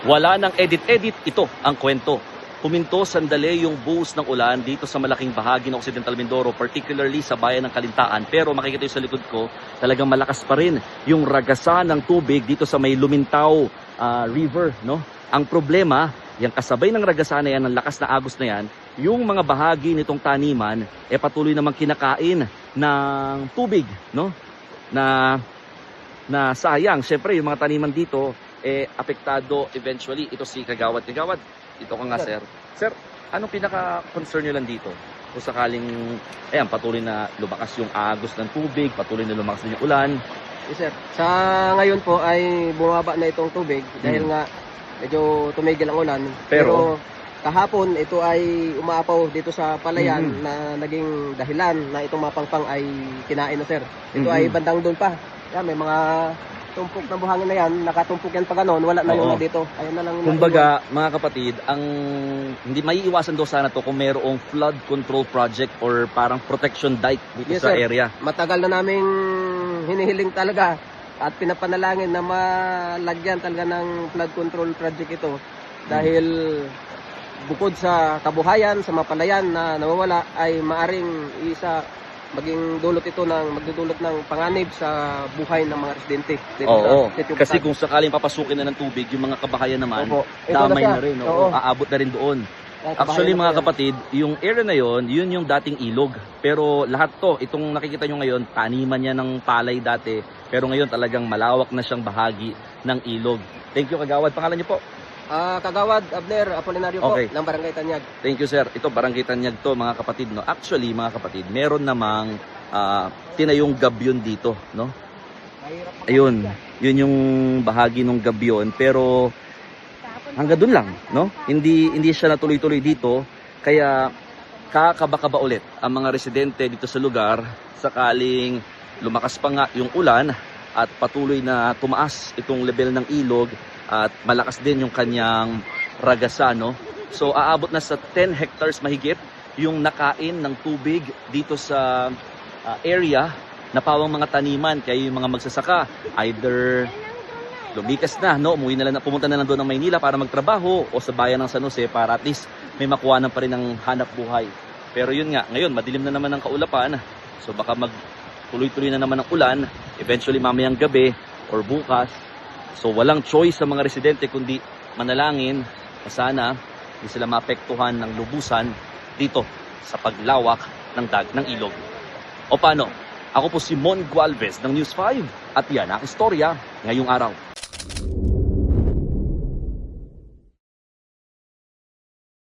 Wala nang edit-edit, ito ang kwento. Puminto sandali yung buhos ng ulan dito sa malaking bahagi ng Occidental Mindoro, particularly sa bayan ng Kalintaan. Pero makikita yung sa likod ko, talagang malakas pa rin yung ragasan ng tubig dito sa may Lumintao River. No? Ang problema, yung kasabay ng ragasan na yan, ng lakas na agos na yan, yung mga bahagi nitong taniman, patuloy namang kinakain ng tubig. No? Na sayang, syempre yung mga taniman dito, apektado eventually. Ito si Kagawad. Kagawad, ito ka nga, sir. Sir, anong pinaka-concern nyo lang dito? Kung sakaling, patuloy na lumakas yung agos ng tubig, patuloy na lumakas din yung ulan. Yes, sir. Sa ngayon po ay bumaba na itong tubig dahil nga medyo tumigil ang ulan. Pero kahapon ito ay umaapaw dito sa palayan na naging dahilan na itong mapangpang ay kinain na, sir. Ito ay bandang doon pa. Yan, may mga tumpok na buhangin na yan, nakatumpok yan pa ganon, wala na yung na dito. Ayun na lang. Kumbaga, mga kapatid, ang hindi maiiwasan daw sana to kung mayroong flood control project or parang protection dike dito sa area. Matagal na naming hinihiling talaga at pinapanalangin na malagyan talaga ng flood control project ito dahil bukod sa kabuhayan, sa mapalayan na nawawala ay maaring maging dulot ito magdudulot ng panganib sa buhay ng mga residente. Oo, kasi kung sakaling papasukin na ng tubig, yung mga kabahayan naman, damay na rin. Aabot na rin doon. Actually mga kapatid, yung area na yon, yun yung dating ilog. Pero lahat to, itong nakikita nyo ngayon, taniman niya ng palay dati. Pero ngayon talagang malawak na siyang bahagi ng ilog. Thank you, Kagawad. Pangalan niyo po? Kagawad Abner Apolinario po ng Barangay Tanyag. Thank you, sir. Ito Barangay Tanyag to, mga kapatid, no. Actually, mga kapatid, meron namang tinayong gabyon dito, no. Ayun, yun yung bahagi ng gabyon, pero hanggang doon lang, no. Hindi siya natuloy-tuloy dito, kaya kakaba-kaba ulit ang mga residente dito sa lugar sakaling lumakas pa nga yung ulan at patuloy na tumaas itong level ng ilog at malakas din yung kanyang ragasan, no? So aabot na sa 10 hectares mahigit yung nakain ng tubig dito sa area na pawang mga taniman. Kaya yung mga magsasaka either lumikas na, no? Pumunta na lang doon ng Maynila para magtrabaho o sa bayan ng San Jose para at least may makuha pa rin ng hanap buhay. Pero yun nga, ngayon madilim na naman ang kaulapan, so baka tuloy-tuloy na naman ang ulan eventually mamayang gabi or bukas. So walang choice sa mga residente kundi manalangin na sana hindi sila maapektuhan ng lubusan dito sa paglawak ng ilog. O paano? Ako po si Mon Gualvez ng News 5 at yan ang istorya ngayong araw.